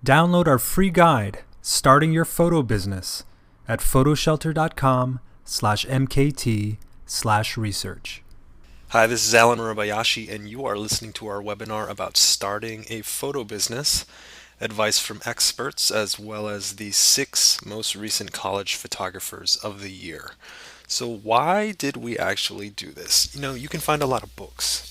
Download our free guide, Starting Your Photo Business, at photoshelter.com/mkt/research. Hi, this is Alan Murabayashi, and you are listening to our webinar about starting a photo business, advice from experts, as well as the 6 most recent college photographers of the year. So why did we actually do this? You can find a lot of books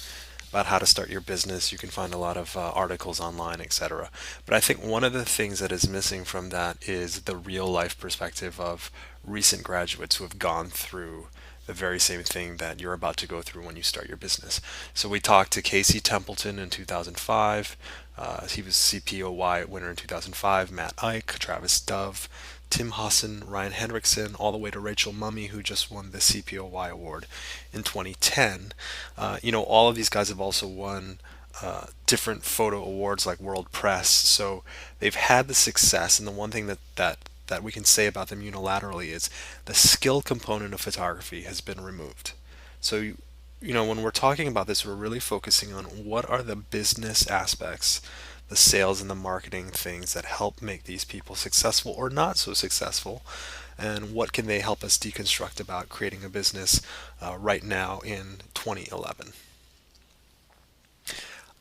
about how to start your business. You can find a lot of articles online, etc. But I think one of the things that is missing from that is the real life perspective of recent graduates who have gone through the very same thing that you're about to go through when you start your business. So we talked to Casey Templeton in 2005. He was CPOY winner in 2005. Matt Eich, Travis Dove, Tim Hussin, Ryan Henriksen, all the way to Rachel Mummey, who just won the CPOY award in 2010. All of these guys have also won different photo awards like World Press. So they've had the success, and the one thing that we can say about them unilaterally is the skill component of photography has been removed. So when we're talking about this, we're really focusing on what are the business aspects, the sales and the marketing things that help make these people successful or not so successful, and what can they help us deconstruct about creating a business right now in 2011.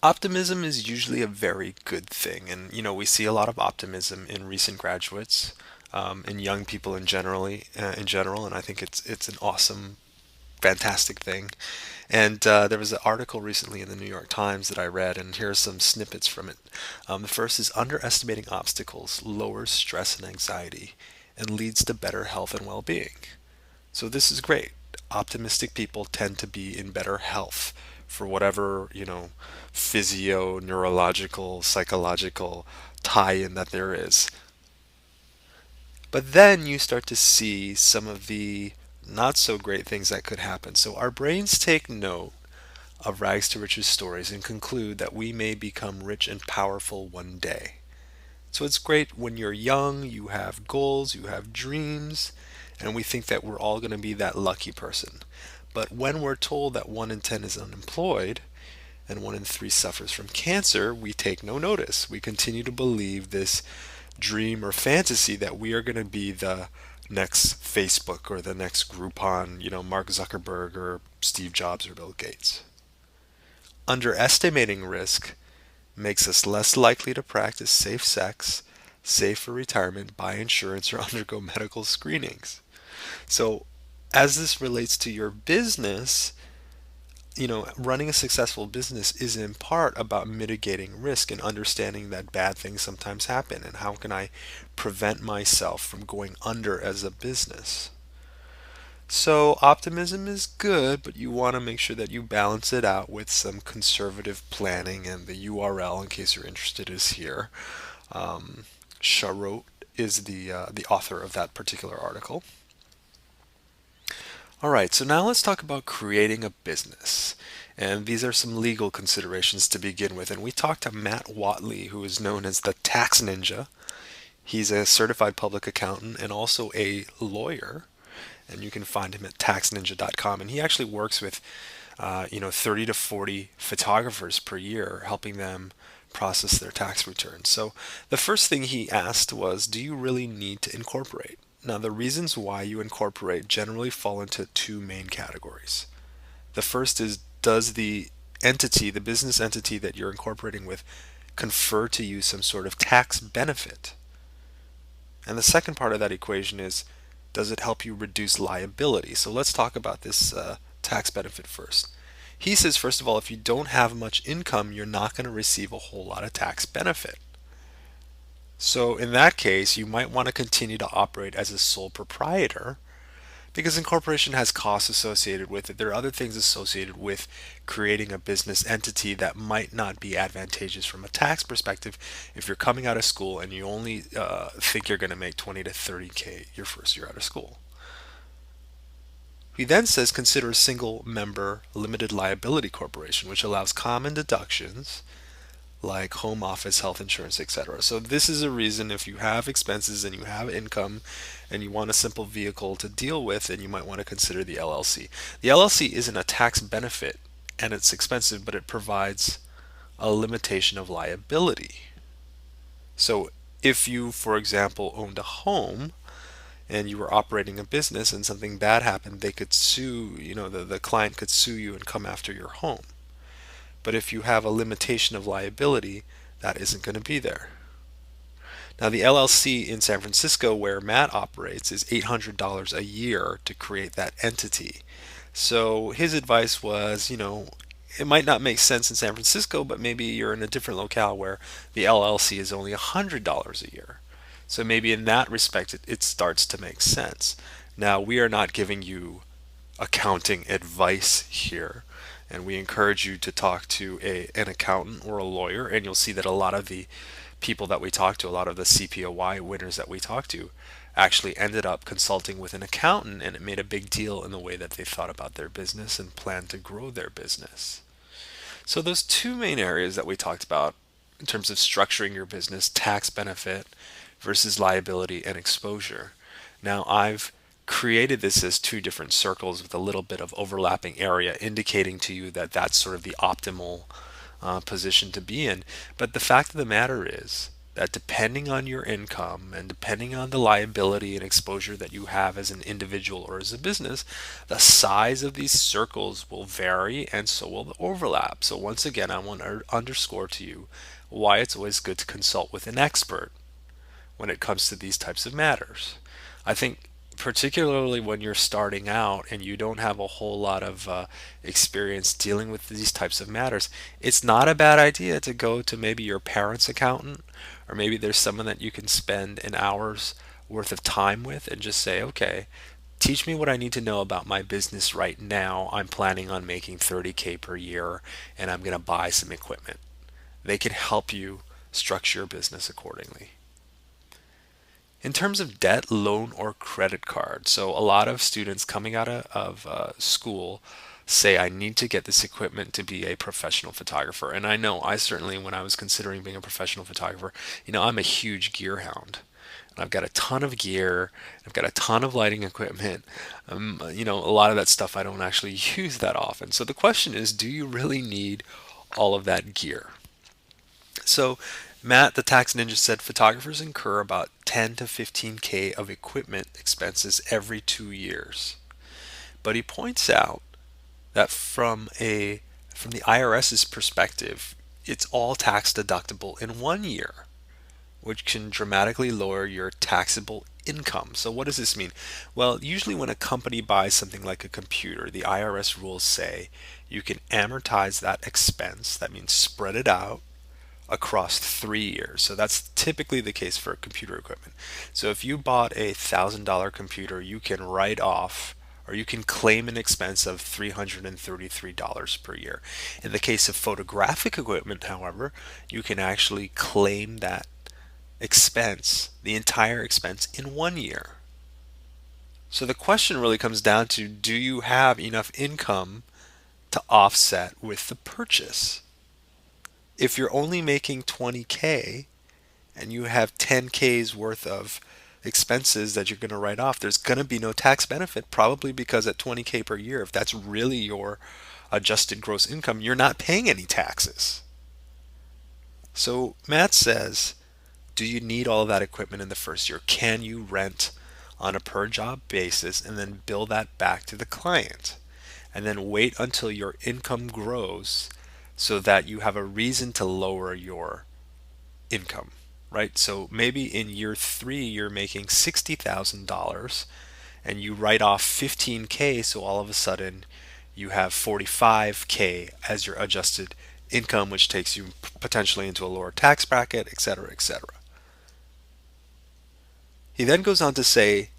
Optimism is usually a very good thing, and we see a lot of optimism in recent graduates, in young people in general, and I think it's an awesome, fantastic thing. And there was an article recently in the New York Times that I read, and here are some snippets from it. The first is underestimating obstacles lowers stress and anxiety and leads to better health and well-being. So this is great. Optimistic people tend to be in better health for whatever, physio, neurological, psychological tie-in that there is. But then you start to see some of the not so great things that could happen. So our brains take note of rags to riches stories and conclude that we may become rich and powerful one day. So it's great when you're young, you have goals, you have dreams, and we think that we're all going to be that lucky person. But when we're told that 1 in 10 is unemployed and 1 in 3 suffers from cancer, we take no notice. We continue to believe this dream or fantasy that we are going to be the next Facebook or the next Groupon, Mark Zuckerberg or Steve Jobs or Bill Gates. Underestimating risk makes us less likely to practice safe sex, save for retirement, buy insurance, or undergo medical screenings. So as this relates to your business, running a successful business is in part about mitigating risk and understanding that bad things sometimes happen, and how can I prevent myself from going under as a business. So optimism is good, but you want to make sure that you balance it out with some conservative planning, and the URL, in case you're interested, is here. Charot is the author of that particular article. All right, so now let's talk about creating a business. And these are some legal considerations to begin with. And we talked to Matt Whatley, who is known as the Tax Ninja. He's a certified public accountant and also a lawyer. And you can find him at taxninja.com. And he actually works with 30 to 40 photographers per year, helping them process their tax returns. So the first thing he asked was, do you really need to incorporate? Now, the reasons why you incorporate generally fall into 2 main categories. The first is, does the business entity that you're incorporating with, confer to you some sort of tax benefit? And the second part of that equation is, does it help you reduce liability? So let's talk about this tax benefit first. He says, first of all, if you don't have much income, you're not going to receive a whole lot of tax benefit. So in that case, you might want to continue to operate as a sole proprietor, because incorporation has costs associated with it. There are other things associated with creating a business entity that might not be advantageous from a tax perspective if you're coming out of school and you only think you're going to make 20 to 30K your first year out of school. He then says consider a single member limited liability corporation, which allows common deductions like home office, health insurance, etc. So this is a reason, if you have expenses and you have income and you want a simple vehicle to deal with, then you might want to consider the LLC. The LLC isn't a tax benefit and it's expensive, but it provides a limitation of liability. So If you, for example, owned a home and you were operating a business and something bad happened, they could sue, the client could sue you and come after your home. But if you have a limitation of liability, that isn't going to be there. Now, the LLC in San Francisco, where Matt operates, is $800 a year to create that entity. So his advice was, it might not make sense in San Francisco, but maybe you're in a different locale where the LLC is only $100 a year. So maybe in that respect, it starts to make sense. Now, we are not giving you accounting advice here, and we encourage you to talk to an accountant or a lawyer, and you'll see that a lot of the people that we talk to, a lot of the CPOY winners that we talk to, actually ended up consulting with an accountant, and it made a big deal in the way that they thought about their business and planned to grow their business. So those two main areas that we talked about in terms of structuring your business, tax benefit versus liability and exposure. Now, I've created this as two different circles with a little bit of overlapping area, indicating to you that that's sort of the optimal position to be in. But the fact of the matter is that depending on your income and depending on the liability and exposure that you have as an individual or as a business, the size of these circles will vary, and so will the overlap. So once again, I want to underscore to you why it's always good to consult with an expert when it comes to these types of matters. I think particularly when you're starting out and you don't have a whole lot of experience dealing with these types of matters, it's not a bad idea to go to maybe your parents' accountant, or maybe there's someone that you can spend an hour's worth of time with and just say, okay, teach me what I need to know about my business right now. I'm planning on making 30K per year and I'm going to buy some equipment. They can help you structure your business accordingly. In terms of debt, loan, or credit card, so a lot of students coming out of school say, I need to get this equipment to be a professional photographer. And I know I certainly, when I was considering being a professional photographer, I'm a huge gear hound. And I've got a ton of gear, I've got a ton of lighting equipment. A lot of that stuff I don't actually use that often. So the question is, do you really need all of that gear? So Matt, the tax ninja, said photographers incur about 10 to 15K of equipment expenses every 2 years. But he points out that from the IRS's perspective, it's all tax deductible in 1 year, which can dramatically lower your taxable income. So what does this mean? Well, usually when a company buys something like a computer, the IRS rules say you can amortize that expense. That means spread it out across 3 years. So that's typically the case for computer equipment. So if you bought a $1,000 computer, you can write off, or you can claim an expense of $333 per year. In the case of photographic equipment, however, you can actually claim that expense, the entire expense, in 1 year. So the question really comes down to, do you have enough income to offset with the purchase? If you're only making 20K and you have 10K's worth of expenses that you're going to write off, there's going to be no tax benefit, probably because at 20K per year, if that's really your adjusted gross income, you're not paying any taxes. So Matt says, do you need all of that equipment in the first year? Can you rent on a per job basis and then bill that back to the client? And then wait until your income grows so that you have a reason to lower your income, right? So maybe in year 3, you're making $60,000 and you write off 15K. So all of a sudden you have 45K as your adjusted income, which takes you potentially into a lower tax bracket, etc., etc. He then goes on to say,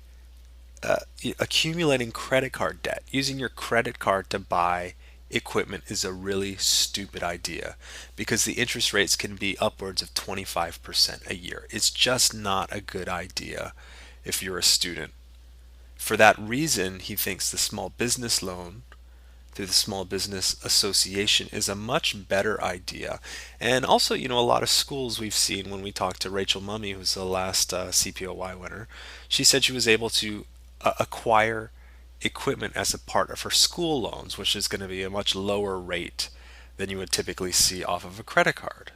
accumulating credit card debt, using your credit card to buy equipment, is a really stupid idea because the interest rates can be upwards of 25% a year. It's just not a good idea if you're a student. For that reason, he thinks the small business loan through the Small Business Association is a much better idea. And also, a lot of schools we've seen, when we talked to Rachel Mummey, who's the last CPOY winner, she said she was able to acquire equipment as a part of her school loans, which is going to be a much lower rate than you would typically see off of a credit card.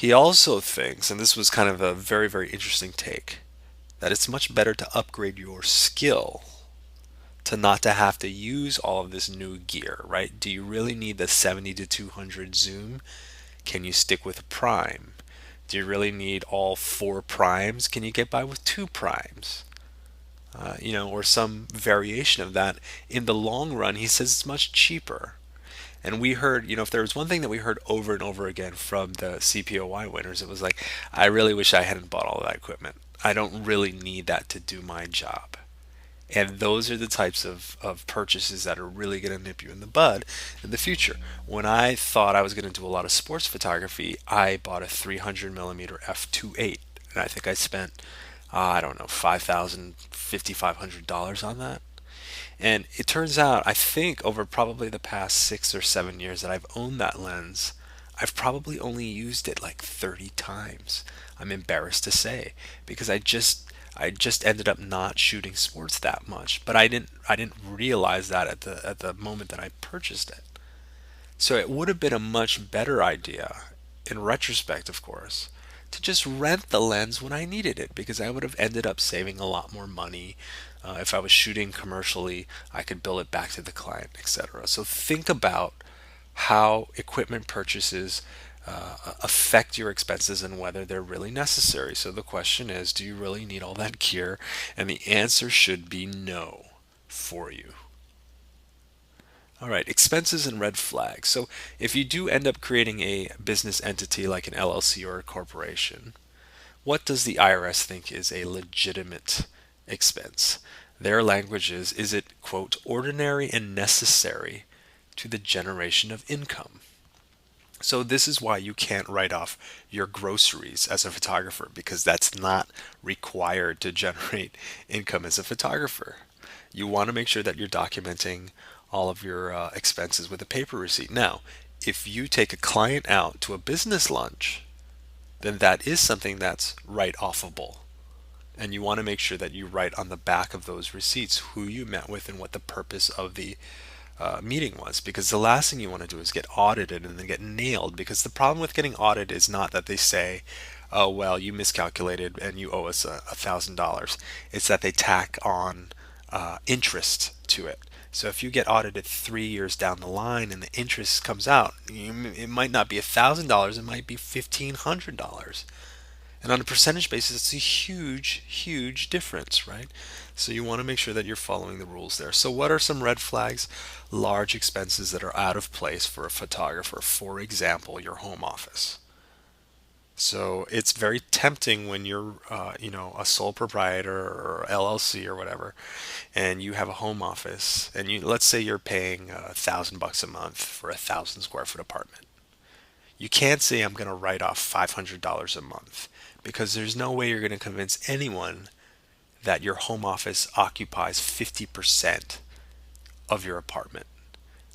He also thinks, and this was kind of a very, very interesting take, that it's much better to upgrade your skill to not to have to use all of this new gear, right? Do you really need the 70 to 200 zoom? Can you stick with prime? Do you really need all four primes? Can you get by with two primes? Or some variation of that. In the long run, he says it's much cheaper. And we heard, if there was one thing that we heard over and over again from the CPOY winners, it was like, I really wish I hadn't bought all of that equipment. I don't really need that to do my job. And those are the types of purchases that are really going to nip you in the bud in the future. When I thought I was going to do a lot of sports photography, I bought a 300 millimeter f2.8. And I think I spent, I don't know, $5,000, $5,500 on that. And it turns out, I think over probably the past 6 or 7 years that I've owned that lens, I've probably only used it like 30 times. I'm embarrassed to say, because I just ended up not shooting sports that much, but I didn't realize that at the moment that I purchased it. So it would have been a much better idea, in retrospect, of course, to just rent the lens when I needed it, because I would have ended up saving a lot more money. If I was shooting commercially, I could bill it back to the client, etc. So think about how equipment purchases affect your expenses and whether they're really necessary. So the question is, do you really need all that gear? And the answer should be no for you. All right, expenses and red flags. So if you do end up creating a business entity like an LLC or a corporation, what does the IRS think is a legitimate expense? Their language is it, quote, ordinary and necessary to the generation of income? So this is why you can't write off your groceries as a photographer, because that's not required to generate income as a photographer. You want to make sure that you're documenting all of your expenses with a paper receipt. Now, if you take a client out to a business lunch, then that is something that's write-offable. And you want to make sure that you write on the back of those receipts who you met with and what the purpose of the meeting was, because the last thing you want to do is get audited and then get nailed. Because the problem with getting audited is not that they say, oh well, you miscalculated and you owe us $1,000. It's that they tack on interest to it. So if you get audited 3 years down the line and the interest comes out, it might not be $1,000, it might be $1,500. And on a percentage basis, it's a huge, huge difference, right? So you want to make sure that you're following the rules there. So what are some red flags? Large expenses that are out of place for a photographer. For example, your home office. So it's very tempting when you're, a sole proprietor or LLC or whatever, and you have a home office, and let's say you're paying $1,000 a month for 1,000 square foot apartment. You can't say I'm going to write off $500 a month, because there's no way you're going to convince anyone that your home office occupies 50% of your apartment.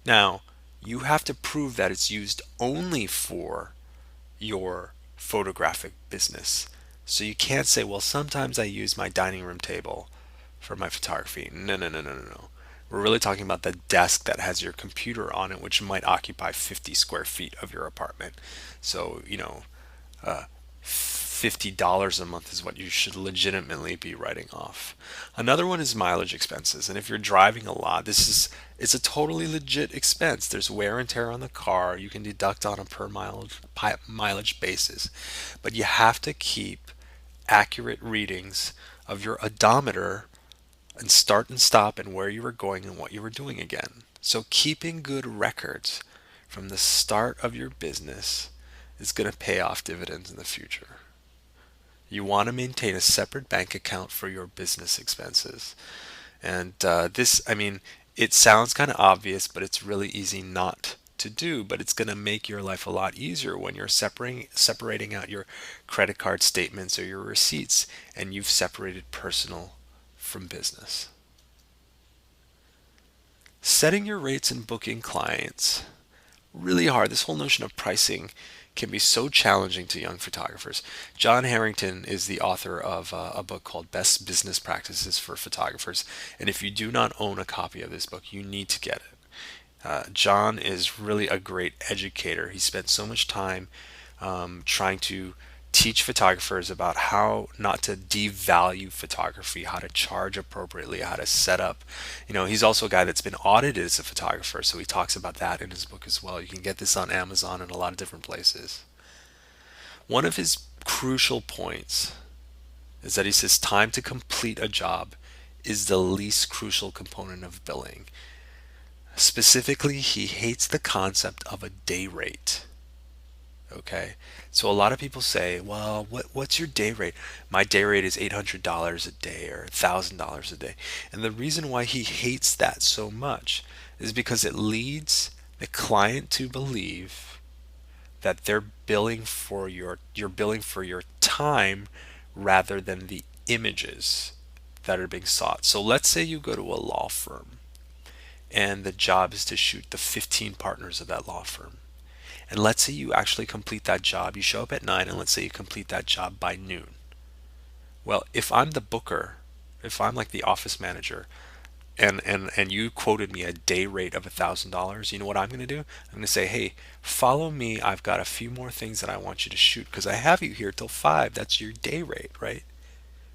Now, you have to prove that it's used only for your photographic business. So you can't say, well, sometimes I use my dining room table for my photography. No, no, no, no, no, no. We're really talking about the desk that has your computer on it, which might occupy 50 square feet of your apartment. So, $50 a month is what you should legitimately be writing off. Another one is mileage expenses. And if you're driving a lot, it's a totally legit expense. There's wear and tear on the car. You can deduct on a per mileage basis. But you have to keep accurate readings of your odometer and start and stop and where you were going and what you were doing again. So keeping good records from the start of your business is going to pay off dividends in the future. You want to maintain a separate bank account for your business expenses. And it sounds kind of obvious, but it's really easy not to do. But it's going to make your life a lot easier when you're separating out your credit card statements or your receipts, and you've separated personal from business. Setting your rates and booking clients. Really hard. This whole notion of pricing can be so challenging to young photographers. John Harrington is the author of a book called Best Business Practices for Photographers. And if you do not own a copy of this book, you need to get it. John is really a great educator. He spent so much time trying to teach photographers about how not to devalue photography, how to charge appropriately, how to set up. He's also a guy that's been audited as a photographer, so he talks about that in his book as well. You can get this on Amazon and a lot of different places. One of his crucial points is that he says time to complete a job is the least crucial component of billing. Specifically, he hates the concept of a day rate. Okay, so a lot of people say, well, what's your day rate? My day rate is $800 a day or $1,000 a day. And the reason why he hates that so much is because it leads the client to believe that you're billing for your time rather than the images that are being sought. So let's say you go to a law firm and the job is to shoot the 15 partners of that law firm. And let's say you actually complete that job. You show up at 9 and let's say you complete that job by noon. Well, if I'm the booker, if I'm like the office manager, and you quoted me a day rate of $1,000, you know what I'm going to do? I'm going to say, hey, follow me. I've got a few more things that I want you to shoot because I have you here till 5. That's your day rate, right?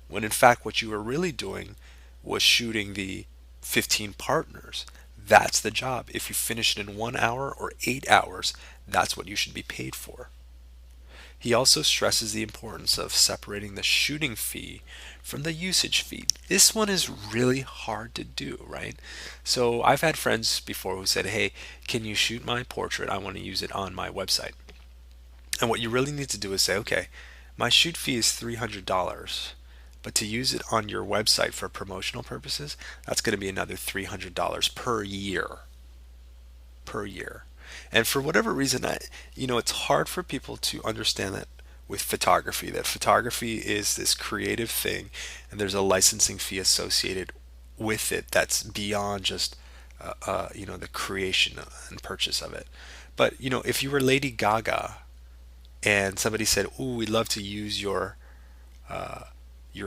When in fact, what you were really doing was shooting the 15 partners. That's the job. If you finish it in 1 hour or 8 hours, that's what you should be paid for. He also stresses the importance of separating the shooting fee from the usage fee. This one is really hard to do, right? So I've had friends before who said, hey, can you shoot my portrait? I want to use it on my website. And what you really need to do is say, okay, my shoot fee is $300, but to use it on your website for promotional purposes, that's going to be another $300 per year. Per year. And for whatever reason, it's hard for people to understand that with photography, that photography is this creative thing, and there's a licensing fee associated with it that's beyond just, the creation and purchase of it. But, if you were Lady Gaga and somebody said, "Ooh, we'd love to use your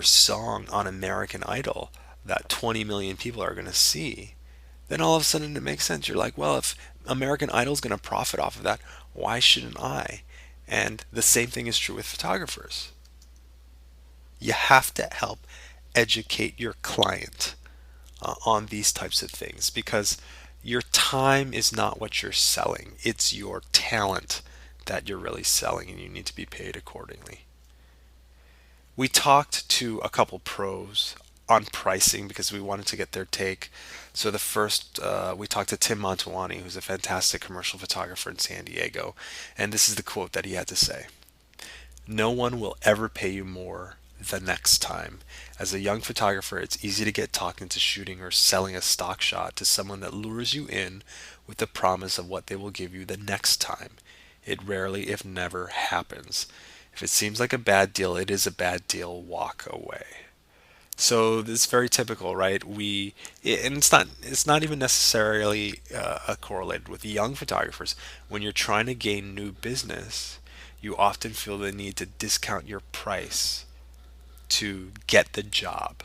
song on American Idol that 20 million people are going to see," then all of a sudden it makes sense. You're like, well, if American Idol's going to profit off of that, why shouldn't I? And the same thing is true with photographers. You have to help educate your client on these types of things because your time is not what you're selling. It's your talent that you're really selling, and you need to be paid accordingly. We talked to a couple pros on pricing because we wanted to get their take. So the first, we talked to Tim Montuani, who's a fantastic commercial photographer in San Diego, and this is the quote that he had to say. "No one will ever pay you more the next time. As a young photographer, it's easy to get talked into shooting or selling a stock shot to someone that lures you in with the promise of what they will give you the next time. It rarely, if never, happens. If it seems like a bad deal, it is a bad deal. Walk away." So this is very typical, right? And it's not even necessarily correlated with young photographers. When you're trying to gain new business, you often feel the need to discount your price to get the job.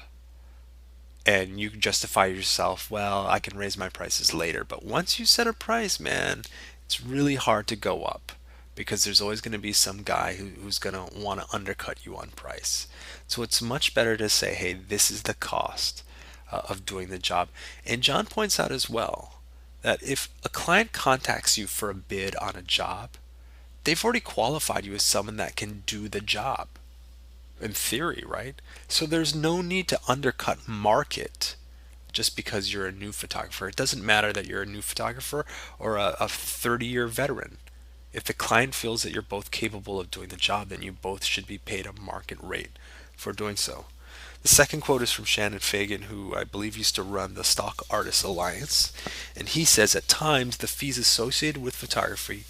And you justify yourself, well, I can raise my prices later. But once you set a price, man, it's really hard to go up because there's always going to be some guy who's going to want to undercut you on price. So it's much better to say, hey, this is the cost of doing the job. And John points out as well that if a client contacts you for a bid on a job, they've already qualified you as someone that can do the job. In theory, right? So there's no need to undercut market just because you're a new photographer. It doesn't matter that you're a new photographer or a 30-year veteran. If the client feels that you're both capable of doing the job, then you both should be paid a market rate for doing so. The second quote is from Shannon Fagan, who I believe used to run the Stock Artists Alliance. And he says, at times, the fees associated with photography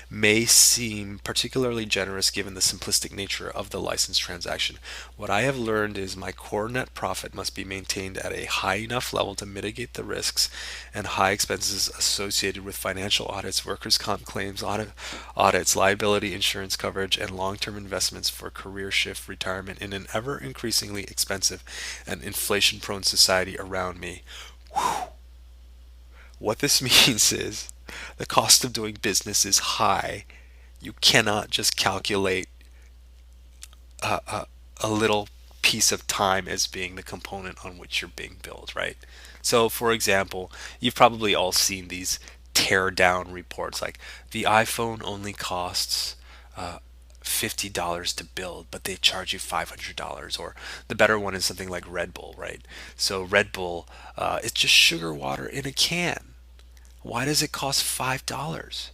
may seem particularly generous given the simplistic nature of the license transaction. What I have learned is my core net profit must be maintained at a high enough level to mitigate the risks and high expenses associated with financial audits, workers' comp claims, audits, liability insurance coverage, and long-term investments for career shift retirement in an ever increasingly expensive and inflation-prone society around me. Whew. What this means is the cost of doing business is high. You cannot just calculate a little piece of time as being the component on which you're being billed, right? So, for example, you've probably all seen these tear down reports like the iPhone only costs $50 to build, but they charge you $500. Or the better one is something like Red Bull, right? So, Red Bull, it's just sugar water in a can. Why does it cost $5?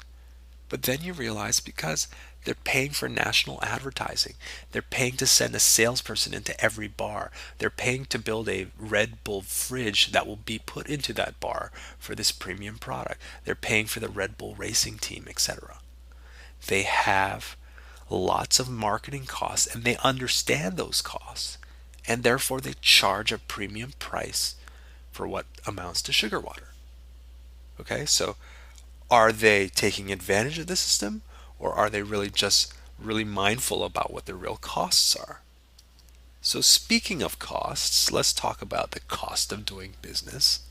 But then you realize because they're paying for national advertising. They're paying to send a salesperson into every bar. They're paying to build a Red Bull fridge that will be put into that bar for this premium product. They're paying for the Red Bull racing team, etc. They have lots of marketing costs and they understand those costs. And therefore they charge a premium price for what amounts to sugar water. Okay, so are they taking advantage of the system, or are they really just really mindful about what the real costs are? So speaking of costs, let's talk about the cost of doing business.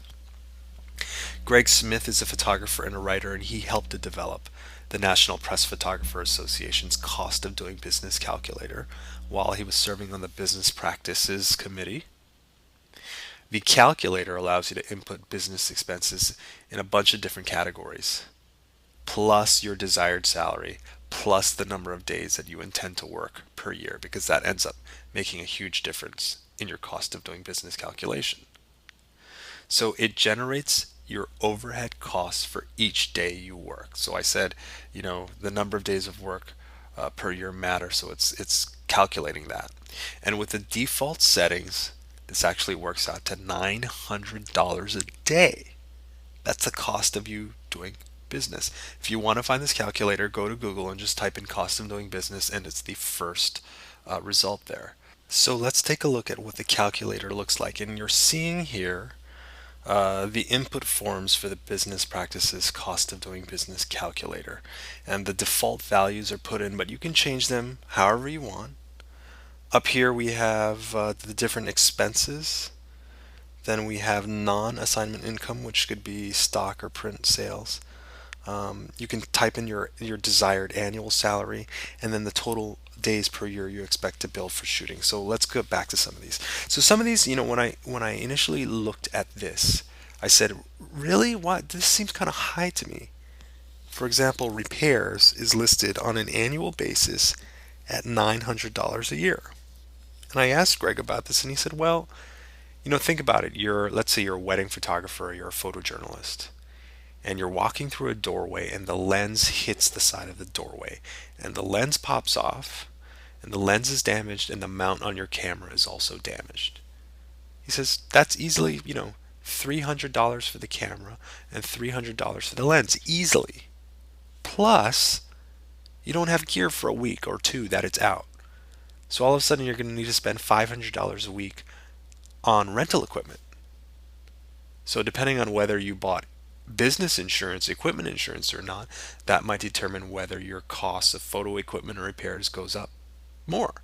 Greg Smith is a photographer and a writer, and he helped to develop the National Press Photographer Association's cost of doing business calculator while he was serving on the Business Practices Committee. The calculator allows you to input business expenses in a bunch of different categories, plus your desired salary, plus the number of days that you intend to work per year, because that ends up making a huge difference in your cost of doing business calculation. So it generates your overhead costs for each day you work. So I said, the number of days of work per year matter, so it's calculating that. And with the default settings, this actually works out to $900 a day. That's the cost of you doing business. If you want to find this calculator, go to Google and just type in cost of doing business, and it's the first result there. So let's take a look at what the calculator looks like. And you're seeing here the input forms for the business practices cost of doing business calculator. And the default values are put in, but you can change them however you want. Up here we have the different expenses. Then we have non-assignment income, which could be stock or print sales. You can type in your desired annual salary and then the total days per year you expect to bill for shooting. So let's go back to some of these. So some of these, when I initially looked at this, I said, really? What? This seems kind of high to me. For example, repairs is listed on an annual basis at $900 a year. And I asked Greg about this, and he said, well, think about it. Let's say you're a wedding photographer, or you're a photojournalist, and you're walking through a doorway, and the lens hits the side of the doorway, and the lens pops off, and the lens is damaged, and the mount on your camera is also damaged. He says, that's easily, $300 for the camera and $300 for the lens, easily. Plus, you don't have gear for a week or two that it's out. So all of a sudden you're going to need to spend $500 a week on rental equipment. So depending on whether you bought business insurance, equipment insurance or not, that might determine whether your cost of photo equipment or repairs goes up more.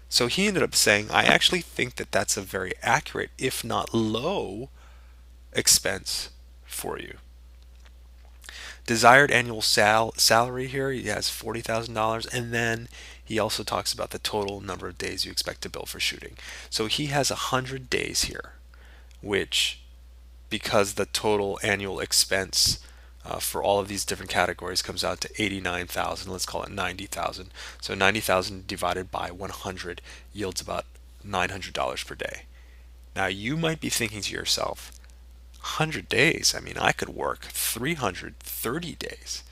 So he ended up saying, I actually think that that's a very accurate, if not low, expense for you. Desired annual salary here, he has $40,000, and then he also talks about the total number of days you expect to bill for shooting. So he has 100 days here, which, because the total annual expense for all of these different categories comes out to 89,000, let's call it 90,000. So 90,000 divided by 100 yields about $900 per day. Now you might be thinking to yourself, 100 days, I could work 330 days.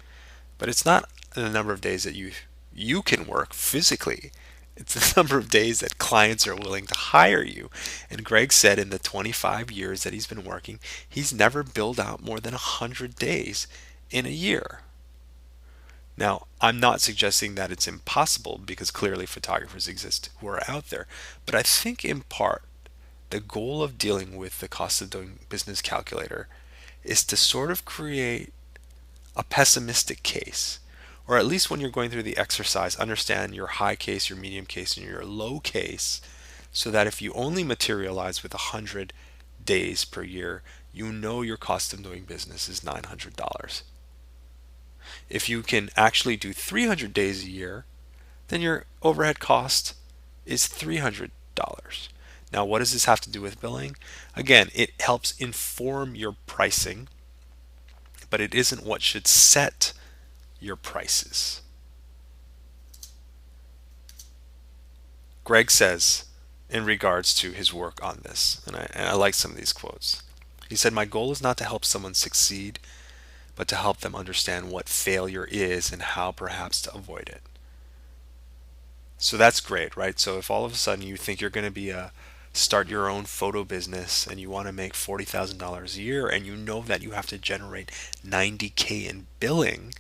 But it's not the number of days that you can work physically. It's the number of days that clients are willing to hire you. And Greg said in the 25 years that he's been working, he's never billed out more than 100 days in a year. Now, I'm not suggesting that it's impossible, because clearly photographers exist who are out there. But I think in part, the goal of dealing with the cost of doing business calculator is to sort of create a pessimistic case, or at least when you're going through the exercise, understand your high case, your medium case, and your low case, so that if you only materialize with 100 days per year, your cost of doing business is $900. If you can actually do 300 days a year, then your overhead cost is $300. Now, what does this have to do with billing? Again, it helps inform your pricing, but it isn't what should set your prices. Greg says, in regards to his work on this, and I like some of these quotes. He said, "My goal is not to help someone succeed, but to help them understand what failure is and how perhaps to avoid it." So that's great, right? So if all of a sudden you think you're going to start your own photo business and you want to make $40,000 a year and you know that you have to generate 90K in billing,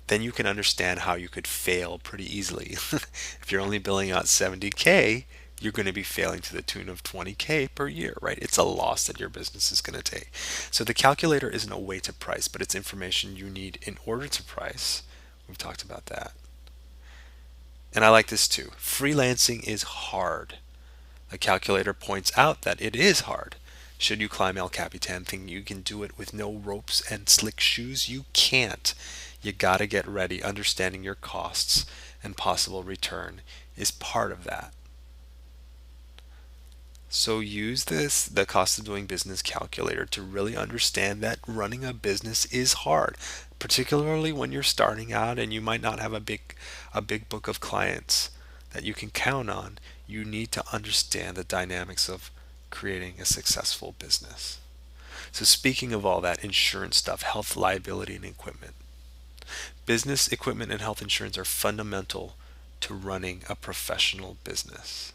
then you can understand how you could fail pretty easily. If you're only billing out 70K, you're going to be failing to the tune of 20K per year, right? It's a loss that your business is going to take. So the calculator isn't a way to price, but it's information you need in order to price. We've talked about that. And I like this too. Freelancing is hard. The calculator points out that it is hard. Should you climb El Capitan thinking you can do it with no ropes and slick shoes? You can't. You gotta get ready. Understanding your costs and possible return is part of that. So use the cost of doing business calculator to really understand that running a business is hard, particularly when you're starting out and you might not have a big book of clients that you can count on. You need to understand the dynamics of creating a successful business. So speaking of all that insurance stuff, health, liability, and equipment. Business equipment and health insurance are fundamental to running a professional business.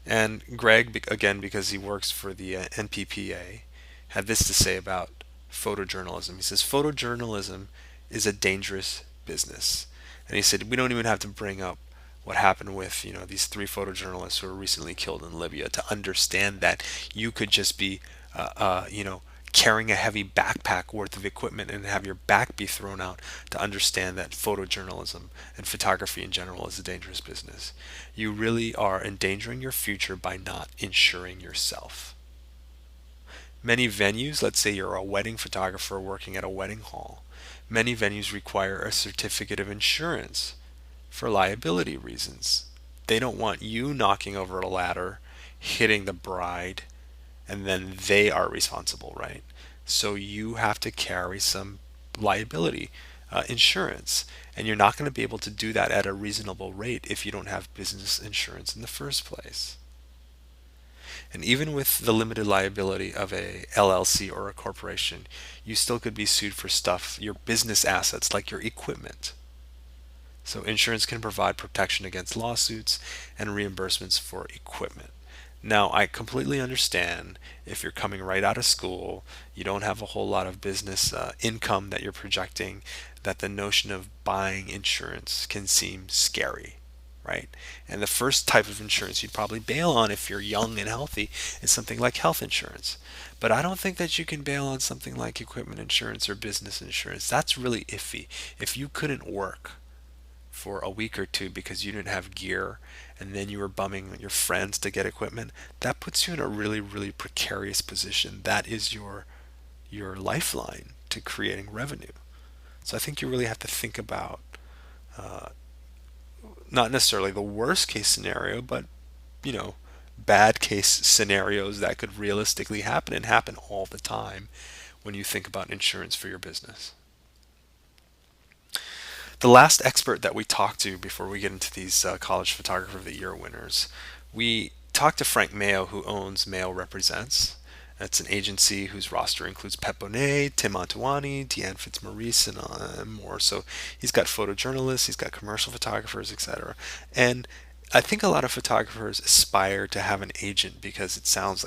And Greg, again, because he works for the NPPA, had this to say about photojournalism. He says, photojournalism is a dangerous business. And he said, we don't even have to bring up what happened with, these three photojournalists who were recently killed in Libya to understand that you could just be, carrying a heavy backpack worth of equipment and have your back be thrown out to understand that photojournalism and photography in general is a dangerous business. You really are endangering your future by not insuring yourself. Many venues, let's say you're a wedding photographer working at a wedding hall, many venues require a certificate of insurance for liability reasons. They don't want you knocking over a ladder, hitting the bride, and then they are responsible, right? So you have to carry some liability insurance, and you're not going to be able to do that at a reasonable rate if you don't have business insurance in the first place. And even with the limited liability of a LLC or a corporation, you still could be sued for stuff, your business assets, like your equipment. So insurance can provide protection against lawsuits and reimbursements for equipment. Now, I completely understand if you're coming right out of school, you don't have a whole lot of business income that you're projecting, that the notion of buying insurance can seem scary, right? And the first type of insurance you'd probably bail on if you're young and healthy is something like health insurance. But I don't think that you can bail on something like equipment insurance or business insurance. That's really iffy. If you couldn't work for a week or two because you didn't have gear and then you were bumming your friends to get equipment, that puts you in a really, really precarious position. That is your lifeline to creating revenue. So I think you really have to think about not necessarily the worst case scenario, but bad case scenarios that could realistically happen and happen all the time when you think about insurance for your business. The last expert that we talked to before we get into these College Photographer of the Year winners, we talked to Frank Mayo, who owns Mayo Represents. That's an agency whose roster includes Pep Bonet, Tim Antoine, Deanne Fitzmaurice, and more. So he's got photojournalists, he's got commercial photographers, etc. And I think a lot of photographers aspire to have an agent because it sounds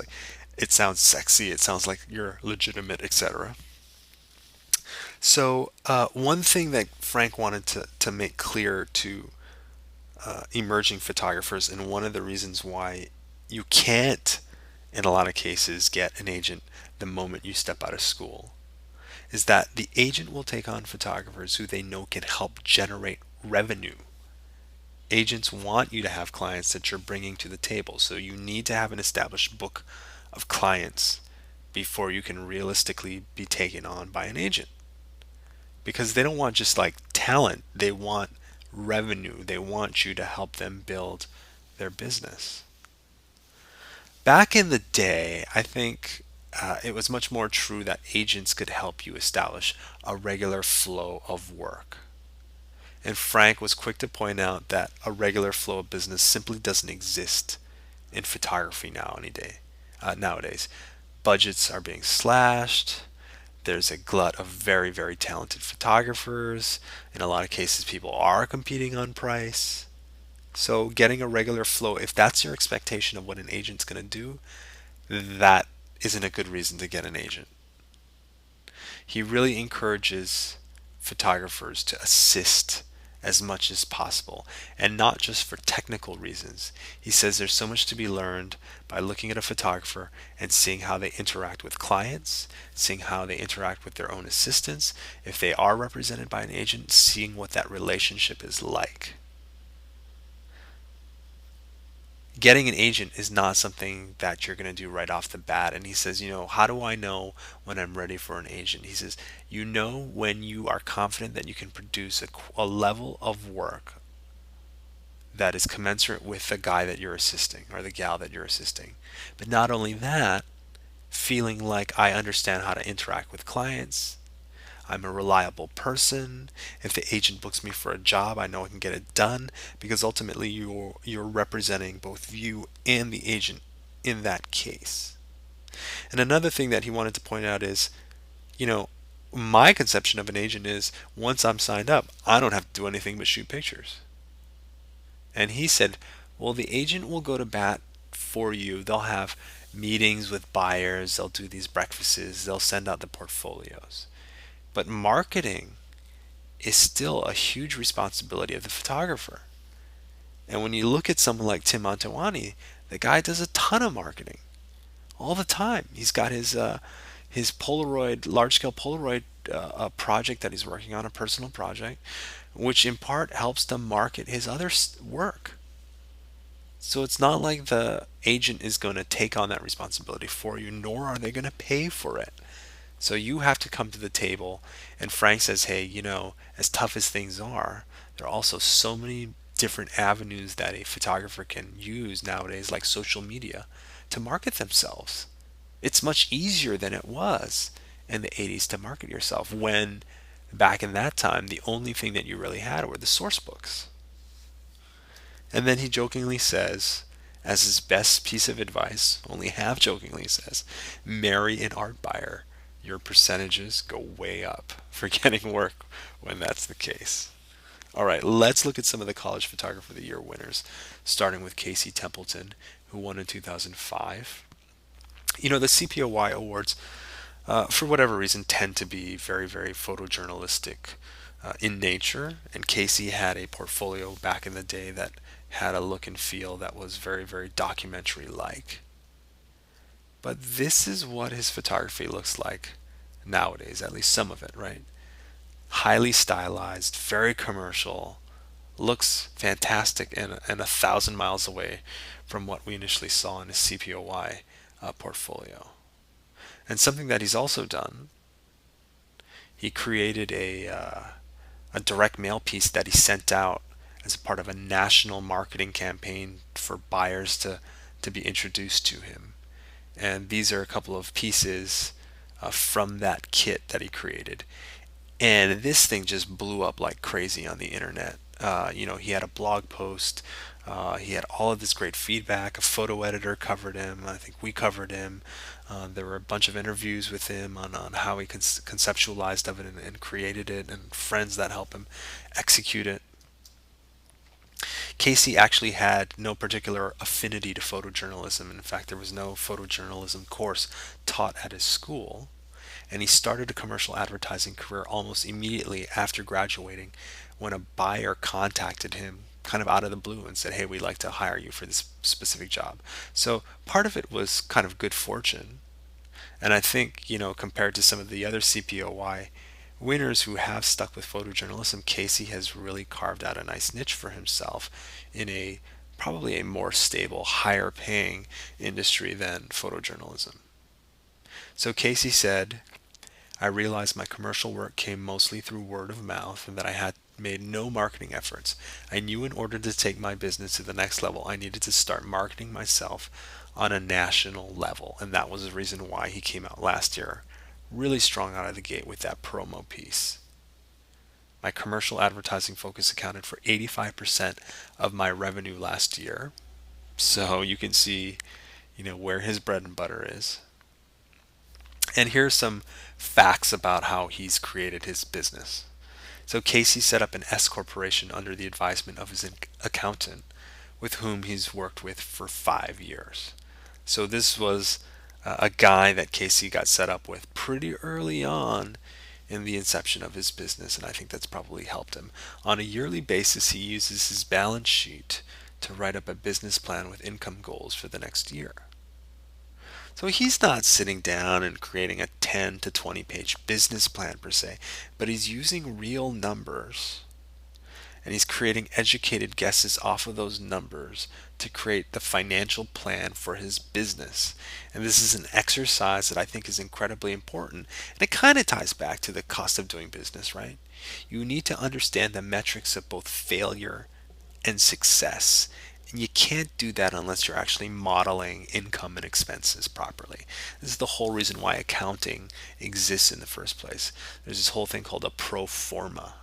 sexy, it sounds like you're legitimate, etc. So one thing that Frank wanted to make clear to emerging photographers, and one of the reasons why you can't, in a lot of cases, get an agent the moment you step out of school, is that the agent will take on photographers who they know can help generate revenue. Agents want you to have clients that you're bringing to the table, so you need to have an established book of clients before you can realistically be taken on by an agent. because they don't want just like talent, they want revenue. They want you to help them build their business. Back in the day, I think it was much more true that agents could help you establish a regular flow of work. And Frank was quick to point out that a regular flow of business simply doesn't exist in photography nowadays. Budgets are being slashed. There's a glut of very, very talented photographers. In a lot of cases, people are competing on price. So, getting a regular flow, if that's your expectation of what an agent's going to do, that isn't a good reason to get an agent. He really encourages photographers to assist as much as possible, and not just for technical reasons. He says there's so much to be learned by looking at a photographer and seeing how they interact with clients, seeing how they interact with their own assistants, if they are represented by an agent, seeing what that relationship is like. Getting an agent is not something that you're going to do right off the bat. And he says, how do I know when I'm ready for an agent? He says, you know when you are confident that you can produce a level of work that is commensurate with the guy that you're assisting or the gal that you're assisting. But not only that, feeling like I understand how to interact with clients. I'm a reliable person. If the agent books me for a job, I know I can get it done, because ultimately you're representing both you and the agent in that case. And another thing that he wanted to point out is, my conception of an agent is once I'm signed up, I don't have to do anything but shoot pictures. And he said, well, the agent will go to bat for you. They'll have meetings with buyers, they'll do these breakfasts, they'll send out the portfolios. But marketing is still a huge responsibility of the photographer. And when you look at someone like Tim Antonioni, the guy does a ton of marketing all the time. He's got his Polaroid, large-scale Polaroid project that he's working on, a personal project, which in part helps to market his other work. So it's not like the agent is going to take on that responsibility for you, nor are they going to pay for it. So you have to come to the table, and Frank says, hey, as tough as things are, there are also so many different avenues that a photographer can use nowadays, like social media, to market themselves. It's much easier than it was in the 80s to market yourself, when back in that time, the only thing that you really had were the source books. And then he jokingly says, as his best piece of advice, only half jokingly says, marry an art buyer. Your percentages go way up for getting work when that's the case. All right, let's look at some of the College Photographer of the Year winners, starting with Casey Templeton, who won in 2005. The CPOY awards, for whatever reason, tend to be very, very photojournalistic in nature, and Casey had a portfolio back in the day that had a look and feel that was very, very documentary-like. But this is what his photography looks like nowadays, at least some of it, right? Highly stylized, very commercial, looks fantastic, and 1,000 miles away from what we initially saw in his CPOY portfolio. And something that he's also done, he created a direct mail piece that he sent out as a part of a national marketing campaign for buyers to be introduced to him. And these are a couple of pieces from that kit that he created. And this thing just blew up like crazy on the internet. He had a blog post. He had all of this great feedback. A photo editor covered him. I think we covered him. There were a bunch of interviews with him on how he conceptualized of it and created it, and friends that help him execute it. Casey actually had no particular affinity to photojournalism. In fact, there was no photojournalism course taught at his school. And he started a commercial advertising career almost immediately after graduating, when a buyer contacted him kind of out of the blue and said, hey, we'd like to hire you for this specific job. So part of it was kind of good fortune. And I think, compared to some of the other CPOY winners who have stuck with photojournalism, Casey has really carved out a nice niche for himself in probably a more stable, higher paying industry than photojournalism. So Casey said, I realized my commercial work came mostly through word of mouth and that I had made no marketing efforts. I knew in order to take my business to the next level, I needed to start marketing myself on a national level. And that was the reason why he came out last year really strong out of the gate with that promo piece. My commercial advertising focus accounted for 85% of my revenue last year. So you can see, where his bread and butter is. And here's some facts about how he's created his business. So Casey set up an S corporation under the advisement of his accountant, with whom he's worked with for 5 years. So this was a guy that Casey got set up with pretty early on in the inception of his business, and I think that's probably helped him. On a yearly basis, he uses his balance sheet to write up a business plan with income goals for the next year. So he's not sitting down and creating a 10 to 20 page business plan per se, but he's using real numbers and he's creating educated guesses off of those numbers to create the financial plan for his business. And this is an exercise that I think is incredibly important. And it kind of ties back to the cost of doing business, right? You need to understand the metrics of both failure and success. And you can't do that unless you're actually modeling income and expenses properly. This is the whole reason why accounting exists in the first place. There's this whole thing called a pro forma.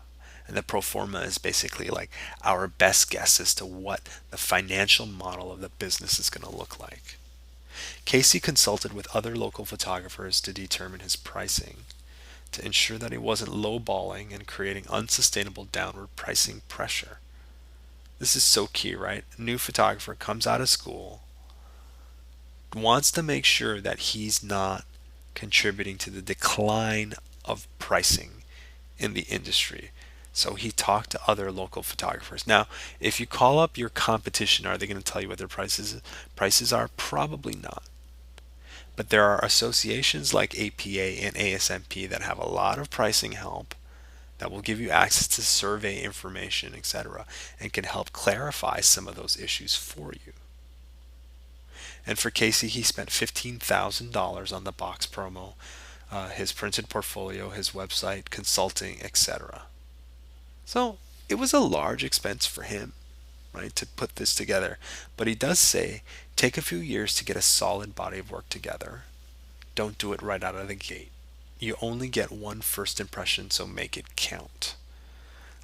And the pro forma is basically like our best guess as to what the financial model of the business is going to look like. Casey consulted with other local photographers to determine his pricing to ensure that he wasn't lowballing and creating unsustainable downward pricing pressure. This is so key, right? A new photographer comes out of school, wants to make sure that he's not contributing to the decline of pricing in the industry. So he talked to other local photographers. Now, if you call up your competition, are they going to tell you what their prices are? Probably not. But there are associations like APA and ASMP that have a lot of pricing help that will give you access to survey information, etc., and can help clarify some of those issues for you. And for Casey, he spent $15,000 on the box promo, his printed portfolio, his website, consulting, etc. So it was a large expense for him, right, to put this together. But he does say, take a few years to get a solid body of work together. Don't do it right out of the gate. You only get one first impression, so make it count.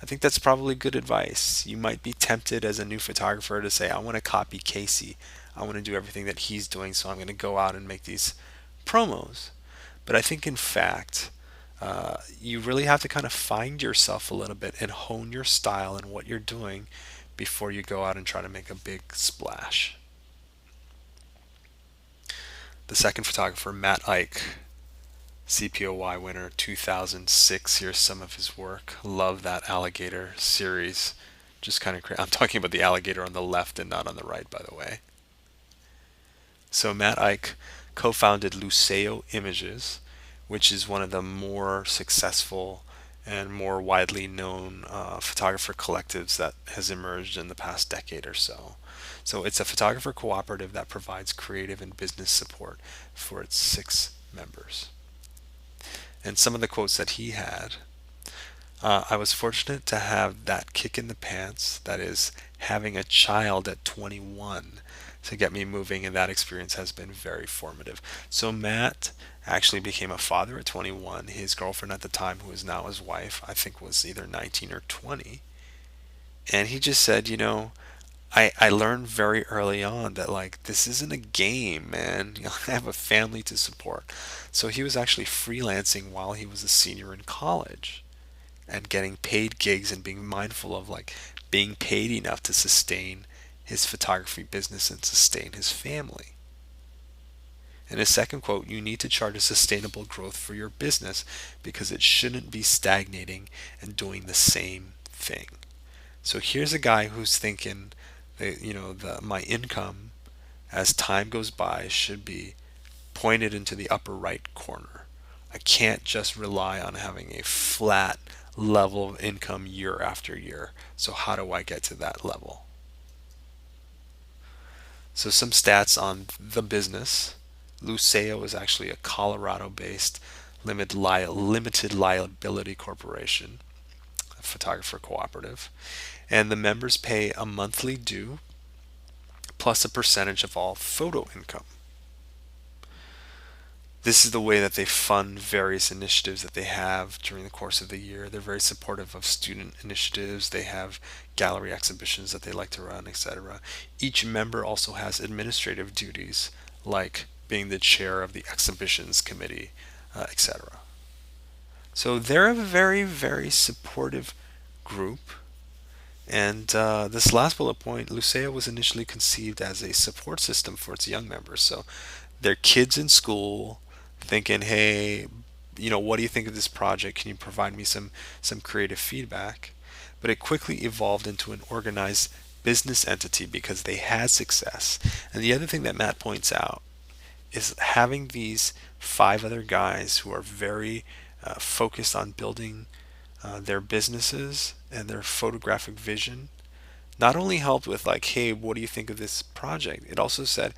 I think that's probably good advice. You might be tempted as a new photographer to say, I want to copy Casey. I want to do everything that he's doing, so I'm going to go out and make these promos. But I think, in fact, you really have to kind of find yourself a little bit and hone your style and what you're doing before you go out and try to make a big splash. The second photographer, Matt Eich, CPOY winner 2006. Here's some of his work. Love that alligator series. Just kind of I'm talking about the alligator on the left and not on the right, by the way. So Matt Eich co-founded Luceo Images, which is one of the more successful and more widely known photographer collectives that has emerged in the past decade or so. So it's a photographer cooperative that provides creative and business support for its 6 members. And some of the quotes that he had, I was fortunate to have that kick in the pants, that is having a child at 21, to get me moving, and that experience has been very formative. So Matt actually became a father at 21. His girlfriend at the time, who is now his wife, I think was either 19 or 20. And he just said, I learned very early on that, like, this isn't a game, man. I have a family to support. So he was actually freelancing while he was a senior in college and getting paid gigs and being mindful of, like, being paid enough to sustain his photography business and sustain his family. In his second quote, you need to chart a sustainable growth for your business because it shouldn't be stagnating and doing the same thing. So here's a guy who's thinking, my income as time goes by should be pointed into the upper right corner. I can't just rely on having a flat level of income year after year. So how do I get to that level? So some stats on the business. Luceo is actually a Colorado-based Limited Liability Corporation, a photographer cooperative, and the members pay a monthly due plus a percentage of all photo income. This is the way that they fund various initiatives that they have during the course of the year. They're very supportive of student initiatives. They have gallery exhibitions that they like to run, etc. Each member also has administrative duties, like being the chair of the exhibitions committee, etc. So they're a very, very supportive group. And this last bullet point, Lucea was initially conceived as a support system for its young members. So their kids in school thinking, hey, what do you think of this project? Can you provide me some creative feedback? But it quickly evolved into an organized business entity because they had success. And the other thing that Matt points out is having these 5 other guys who are very focused on building their businesses and their photographic vision not only helped with like, hey, what do you think of this project? It also said,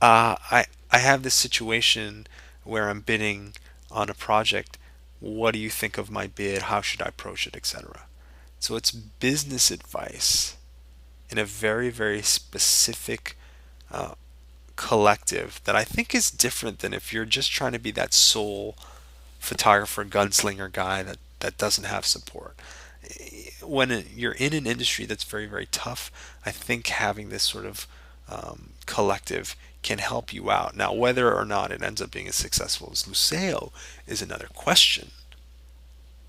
I have this situation where I'm bidding on a project. What do you think of my bid? How should I approach it, etc. So it's business advice in a very, very specific collective that I think is different than if you're just trying to be that sole photographer, gunslinger guy that doesn't have support. When you're in an industry that's very, very tough, I think having this sort of collective can help you out. Now, whether or not it ends up being as successful as Luceo is another question.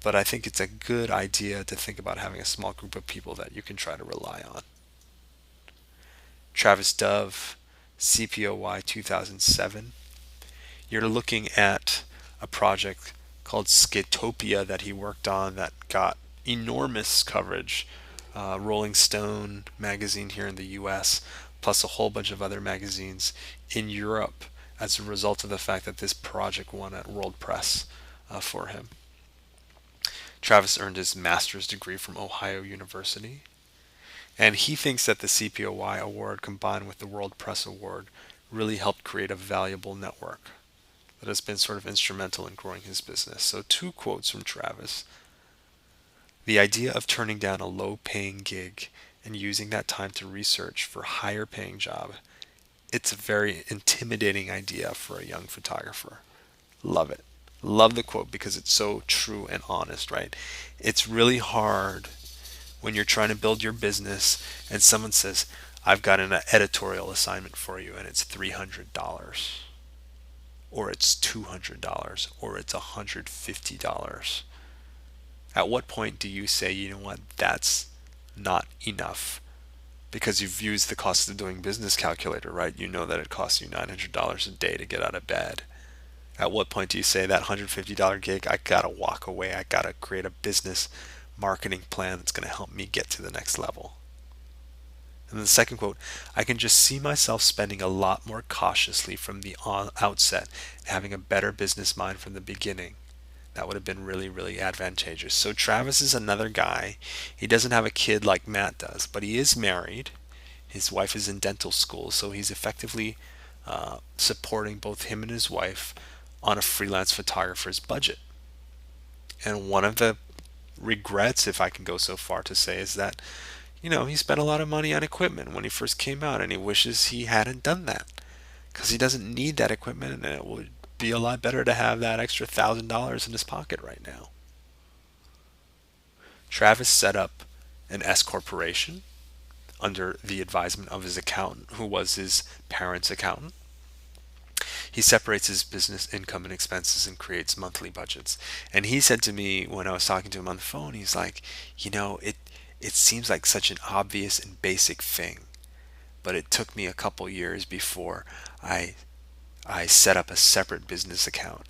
But I think it's a good idea to think about having a small group of people that you can try to rely on. Travis Dove, CPOY 2007. You're looking at a project called Skitopia that he worked on that got enormous coverage. Rolling Stone magazine here in the US, plus a whole bunch of other magazines in Europe as a result of the fact that this project won at World Press for him. Travis earned his master's degree from Ohio University, and he thinks that the CPOY award combined with the World Press Award really helped create a valuable network that has been sort of instrumental in growing his business. So 2 quotes from Travis. The idea of turning down a low-paying gig and using that time to research for a higher-paying job, it's a very intimidating idea for a young photographer. Love it. Love the quote because it's so true and honest, right? It's really hard when you're trying to build your business and someone says, I've got an editorial assignment for you and it's $300 or it's $200 or it's $150. At what point do you say, you know what, that's not enough? Because you've used the cost of doing business calculator, right? You know that it costs you $900 a day to get out of bed. At what point do you say that $150 gig, I gotta walk away, I gotta create a business marketing plan that's gonna help me get to the next level? And the second quote, I can just see myself spending a lot more cautiously from the outset and having a better business mind from the beginning. That would have been really, really advantageous. So Travis is another guy. He doesn't have a kid like Matt does, but he is married. His wife is in dental school, so he's effectively supporting both him and his wife on a freelance photographer's budget. And one of the regrets, if I can go so far to say, is that, he spent a lot of money on equipment when he first came out, and he wishes he hadn't done that because he doesn't need that equipment, and it would be a lot better to have that extra $1,000 in his pocket right now. Travis set up an S corporation under the advisement of his accountant, who was his parents' accountant. He separates his business income and expenses and creates monthly budgets. And he said to me when I was talking to him on the phone, he's like, it seems like such an obvious and basic thing, but it took me a couple years before I set up a separate business account.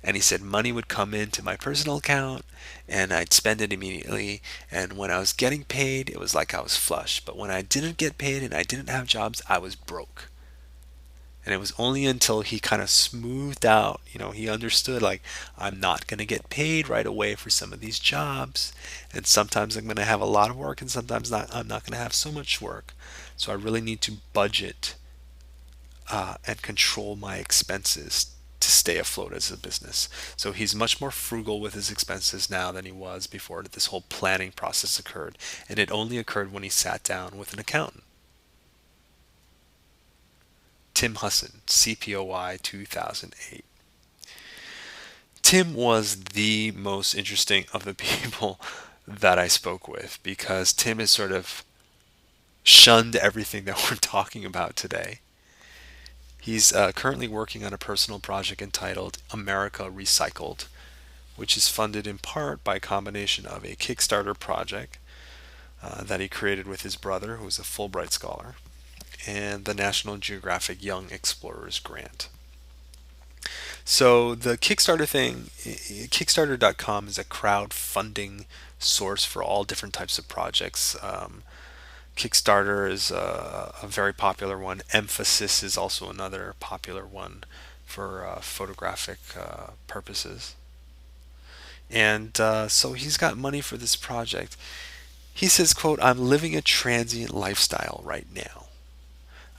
And he said money would come into my personal account and I'd spend it immediately. And when I was getting paid, it was like I was flush. But when I didn't get paid and I didn't have jobs, I was broke. And it was only until he kind of smoothed out, he understood like, I'm not going to get paid right away for some of these jobs. And sometimes I'm going to have a lot of work and sometimes I'm not going to have so much work. So I really need to budget and control my expenses to stay afloat as a business. So he's much more frugal with his expenses now than he was before this whole planning process occurred. And it only occurred when he sat down with an accountant. Tim Hussin, CPOY 2008. Tim was the most interesting of the people that I spoke with because Tim has sort of shunned everything that we're talking about today. He's currently working on a personal project entitled America Recycled, which is funded in part by a combination of a Kickstarter project that he created with his brother, who is a Fulbright scholar, and the National Geographic Young Explorers Grant. So the Kickstarter thing, Kickstarter.com is a crowdfunding source for all different types of projects. Kickstarter is a very popular one. Emphasis is also another popular one for photographic purposes. And so he's got money for this project. He says, quote, "I'm living a transient lifestyle right now.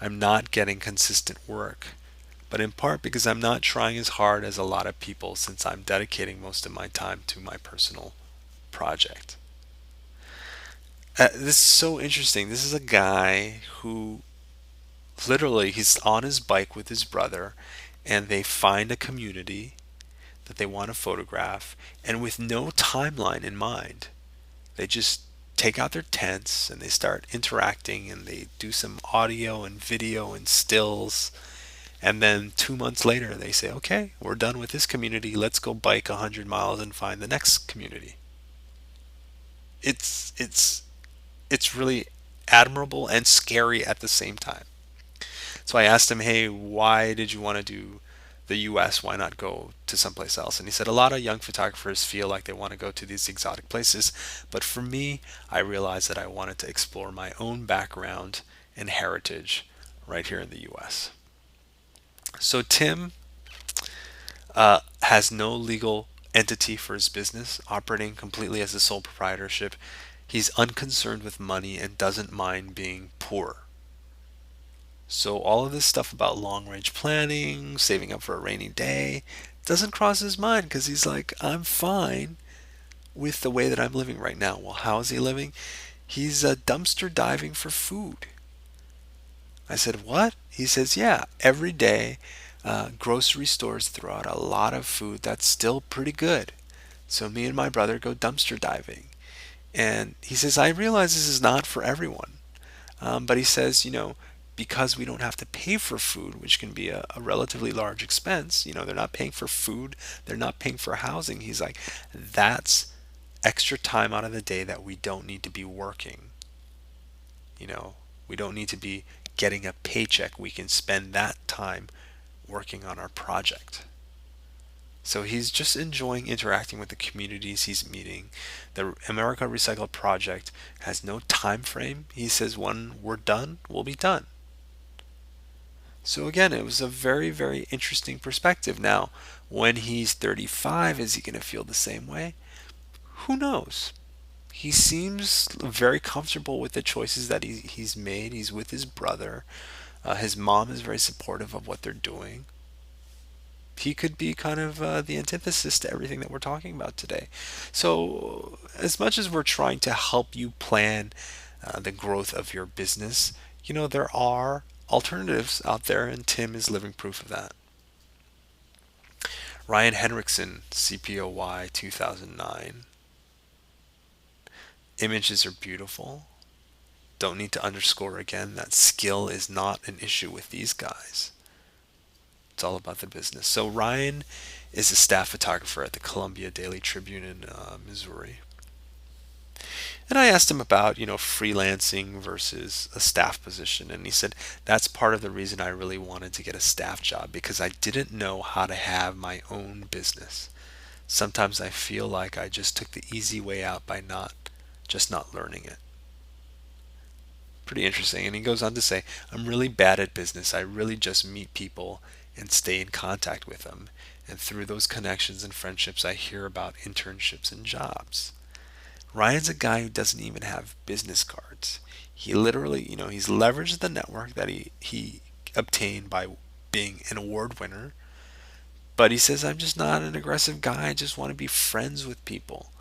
I'm not getting consistent work, but in part because I'm not trying as hard as a lot of people since I'm dedicating most of my time to my personal project." This is so interesting. This is a guy who literally he's on his bike with his brother and they find a community that they want to photograph, and with no timeline in mind, they just take out their tents and they start interacting and they do some audio and video and stills. And then 2 months later, they say, okay, we're done with this community. Let's go bike 100 miles and find the next community. It's really admirable and scary at the same time. So I asked him, hey, why did you want to do the US? Why not go to someplace else? And he said, a lot of young photographers feel like they want to go to these exotic places. But for me, I realized that I wanted to explore my own background and heritage right here in the US. So Tim has no legal entity for his business, operating completely as a sole proprietorship. He's unconcerned with money and doesn't mind being poor. So all of this stuff about long range planning, saving up for a rainy day, doesn't cross his mind because he's like, I'm fine with the way that I'm living right now. Well, how is he living? He's dumpster diving for food. I said, what? He says, yeah, every day grocery stores throw out a lot of food that's still pretty good. So me and my brother go dumpster diving. And he says, I realize this is not for everyone. But he says, because we don't have to pay for food, which can be a relatively large expense, they're not paying for food, they're not paying for housing. He's like, that's extra time out of the day that we don't need to be working. We don't need to be getting a paycheck. We can spend that time working on our project. So he's just enjoying interacting with the communities he's meeting. The America Recycled project has no time frame. He says when we're done, we'll be done. So again, it was a very, very interesting perspective. Now, when he's 35, is he going to feel the same way? Who knows? He seems very comfortable with the choices that he's made. He's with his brother. His mom is very supportive of what they're doing. He could be kind of the antithesis to everything that we're talking about today. So as much as we're trying to help you plan the growth of your business, there are alternatives out there, and Tim is living proof of that. Ryan Henriksen, CPOY 2009. Images are beautiful. Don't need to underscore again that skill is not an issue with these guys. It's all about the business. So Ryan is a staff photographer at the Columbia Daily Tribune in Missouri. And I asked him about, freelancing versus a staff position. And he said, that's part of the reason I really wanted to get a staff job, because I didn't know how to have my own business. Sometimes I feel like I just took the easy way out by not learning it. Pretty interesting. And he goes on to say, I'm really bad at business. I really just meet people and stay in contact with them. And through those connections and friendships, I hear about internships and jobs. Ryan's a guy who doesn't even have business cards. He literally, he's leveraged the network that he obtained by being an award winner, But he says, I'm just not an aggressive guy. I just want to be friends with people.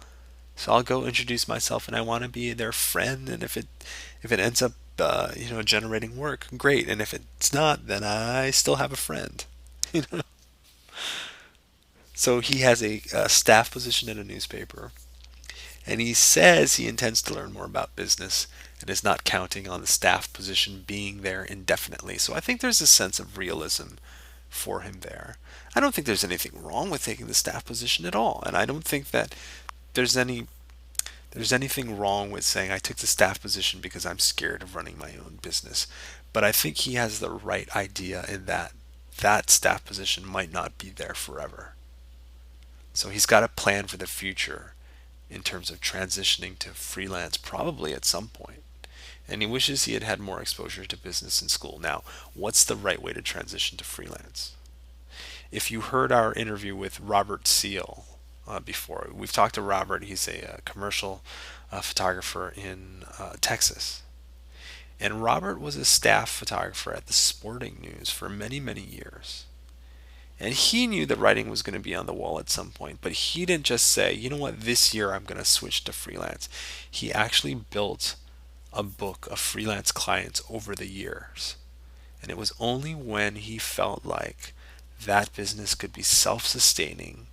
So I'll go introduce myself, and I want to be their friend. And if it ends up generating work, great. And if it's not, then I still have a friend. You know. So he has a staff position in a newspaper, and he says he intends to learn more about business and is not counting on the staff position being there indefinitely. So I think there's a sense of realism for him there. I don't think there's anything wrong with taking the staff position at all, and I don't think that there's anything wrong with saying I took the staff position because I'm scared of running my own business. But I think he has the right idea in that that staff position might not be there forever. So he's got a plan for the future in terms of transitioning to freelance probably at some point. And he wishes he had had more exposure to business in school. Now, what's the right way to transition to freelance? If you heard our interview with Robert Seal before, we've talked to Robert. He's a commercial photographer in Texas. And Robert was a staff photographer at the Sporting News for many, many years. And he knew that writing was going to be on the wall at some point, but he didn't just say, you know what, this year I'm going to switch to freelance. He actually built a book of freelance clients over the years. And it was only when he felt like that business could be self-sustaining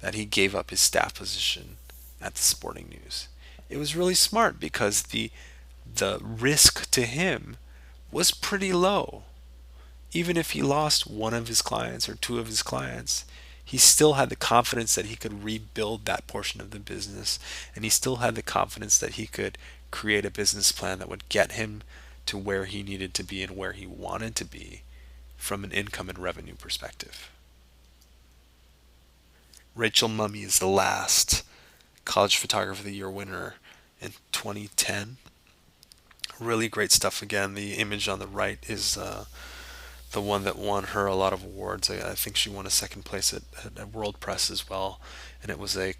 that he gave up his staff position at the Sporting News. It was really smart because the risk to him was pretty low. Even if he lost one of his clients or two of his clients, he still had the confidence that he could rebuild that portion of the business, and he still had the confidence that he could create a business plan that would get him to where he needed to be and where he wanted to be from an income and revenue perspective. Rachel Mummey is the last College Photographer of the Year winner in 2010. Really great stuff. Again, the image on the right is the one that won her a lot of awards. I think she won a second place at World Press as well. And it was a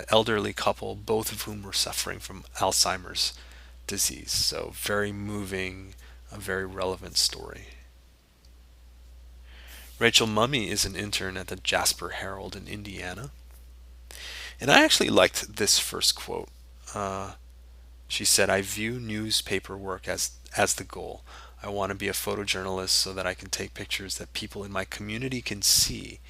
elderly couple, both of whom were suffering from Alzheimer's disease. So very moving, a very relevant story. Rachel Mummey is an intern at the Jasper Herald in Indiana. And I actually liked this first quote. She said, I view newspaper work as the goal. I want to be a photojournalist so that I can take pictures that people in my community can see.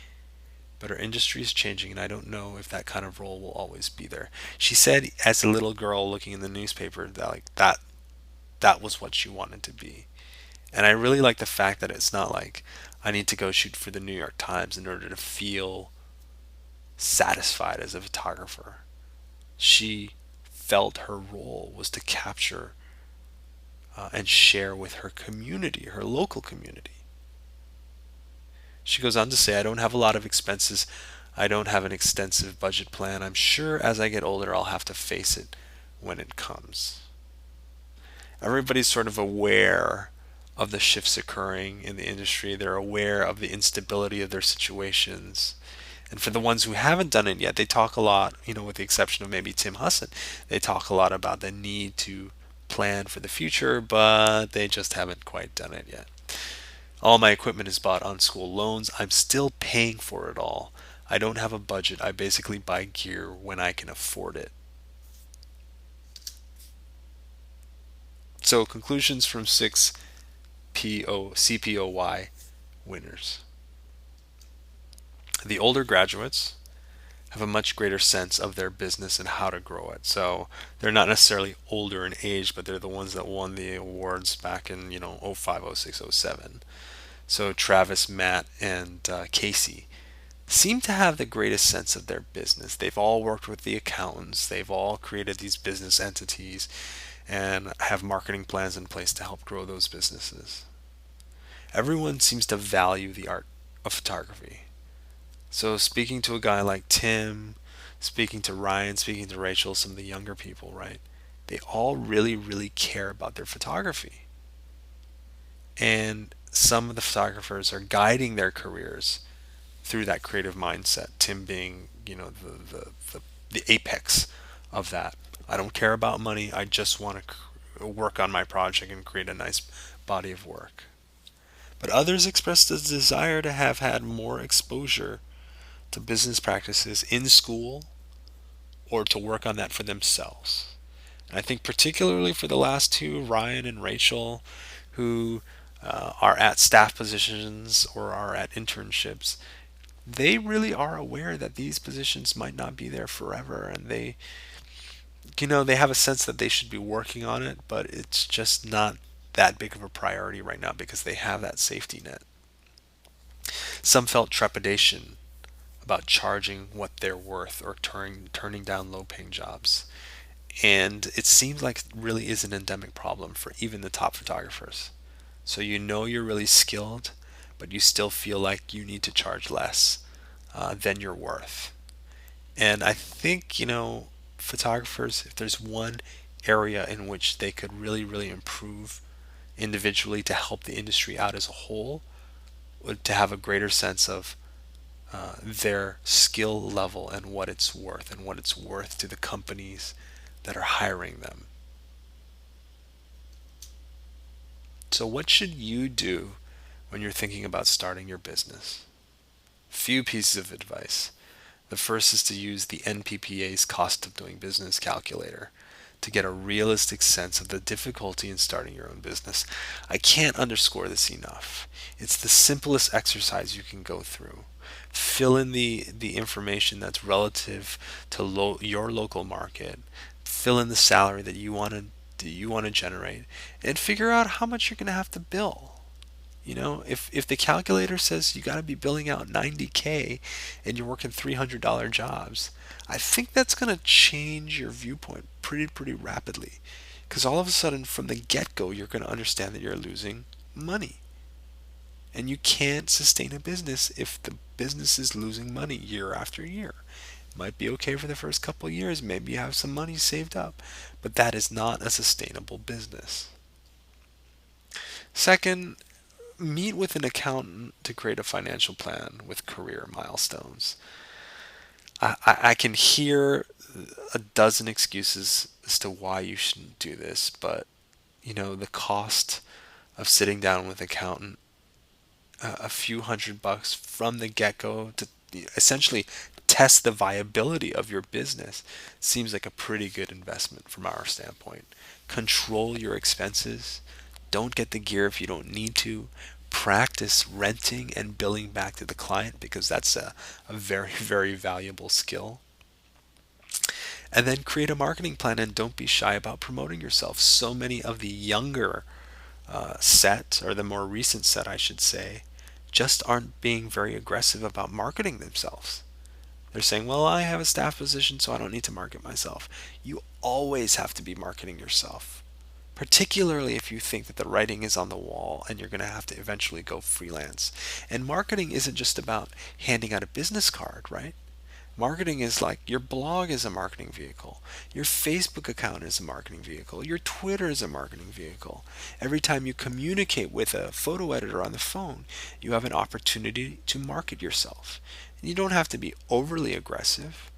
But our industry is changing, and I don't know if that kind of role will always be there. She said, as a little girl looking in the newspaper, that was what she wanted to be. And I really like the fact that it's not like I need to go shoot for the New York Times in order to feel satisfied as a photographer. She felt her role was to capture and share with her community, her local community. She goes on to say, I don't have a lot of expenses. I don't have an extensive budget plan. I'm sure as I get older, I'll have to face it when it comes. Everybody's sort of aware of the shifts occurring in the industry. They're aware of the instability of their situations. And for the ones who haven't done it yet, they talk a lot, with the exception of maybe Tim Hussin, they talk a lot about the need to plan for the future, but they just haven't quite done it yet. All my equipment is bought on school loans. I'm still paying for it all. I don't have a budget. I basically buy gear when I can afford it. So conclusions from 6 CPOY winners. The older graduates have a much greater sense of their business and how to grow it. So they're not necessarily older in age, but they're the ones that won the awards back in, 05, 06, 07. So Travis, Matt, and Casey seem to have the greatest sense of their business. They've all worked with the accountants. They've all created these business entities and have marketing plans in place to help grow those businesses. Everyone seems to value the art of photography. So speaking to a guy like Tim, speaking to Ryan, speaking to Rachel, some of the younger people, right? They all really, really care about their photography. And some of the photographers are guiding their careers through that creative mindset. Tim being, the apex of that. I don't care about money. I just want to work on my project and create a nice body of work. But others expressed a desire to have had more exposure to business practices in school or to work on that for themselves. And I think particularly for the last two, Ryan and Rachel, who are at staff positions or are at internships, they really are aware that these positions might not be there forever, and they have a sense that they should be working on it, but it's just not that big of a priority right now because they have that safety net. Some felt trepidation about charging what they're worth or turning down low-paying jobs. And it seems like it really is an endemic problem for even the top photographers. So you're really skilled, but you still feel like you need to charge less than you're worth. And I think, photographers, if there's one area in which they could really, really improve individually to help the industry out as a whole, would to have a greater sense of their skill level and what it's worth to the companies that are hiring them. So what should you do when you're thinking about starting your business? Few pieces of advice. The first is to use the NPPA's cost of doing business calculator to get a realistic sense of the difficulty in starting your own business. I can't underscore this enough. It's the simplest exercise you can go through. Fill in the information that's relative to your local market. Fill in the salary that you want to generate, and figure out how much you're going to have to bill. If the calculator says you got to be billing out 90K and you're working $300 jobs, I think that's going to change your viewpoint pretty rapidly, because all of a sudden from the get-go you're going to understand that you're losing money. And you can't sustain a business if the business is losing money year after year. It might be okay for the first couple of years, maybe you have some money saved up, but that is not a sustainable business. Second, meet with an accountant to create a financial plan with career milestones. I can hear a dozen excuses as to why you shouldn't do this, but the cost of sitting down with an accountant, a few $100 from the get-go to essentially test the viability of your business seems like a pretty good investment from our standpoint. Control your expenses. Don't get the gear if you don't need to. Practice renting and billing back to the client, because that's a very, very valuable skill. And then create a marketing plan, and don't be shy about promoting yourself. So many of the younger set, or the more recent set I should say, just aren't being very aggressive about marketing themselves. They're saying, well, I have a staff position, so I don't need to market myself. You always have to be marketing yourself, particularly if you think that the writing is on the wall and you're going to have to eventually go freelance. And marketing isn't just about handing out a business card, right? Marketing is like your blog is a marketing vehicle. Your Facebook account is a marketing vehicle. Your Twitter is a marketing vehicle. Every time you communicate with a photo editor on the phone, you have an opportunity to market yourself. And you don't have to be overly aggressive,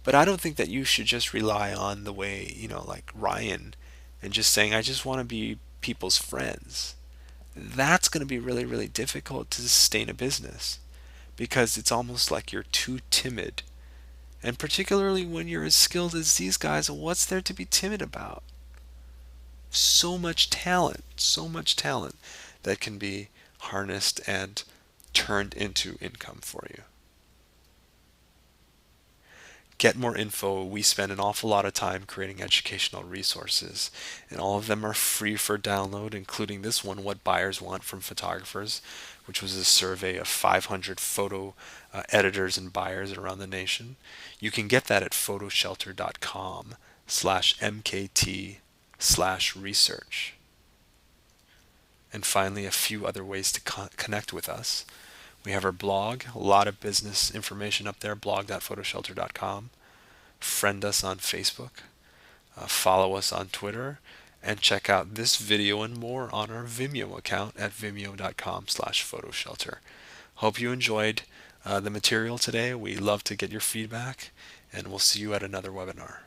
but I don't think that you should just rely on the way, like Ryan, and just saying, I just want to be people's friends. That's going to be really, really difficult to sustain a business, because it's almost like you're too timid. And particularly when you're as skilled as these guys, what's there to be timid about? So much talent that can be harnessed and turned into income for you. Get more info. We spend an awful lot of time creating educational resources, and all of them are free for download, including this one, What Buyers Want from Photographers, which was a survey of 500 photo editors and buyers around the nation. You can get that at photoshelter.com/mkt/research. And finally, a few other ways to connect with us. We have our blog, a lot of business information up there, blog.photoshelter.com. Friend us on Facebook, follow us on Twitter, and check out this video and more on our Vimeo account at vimeo.com/photoshelter. Hope you enjoyed the material today. We love to get your feedback, and we'll see you at another webinar.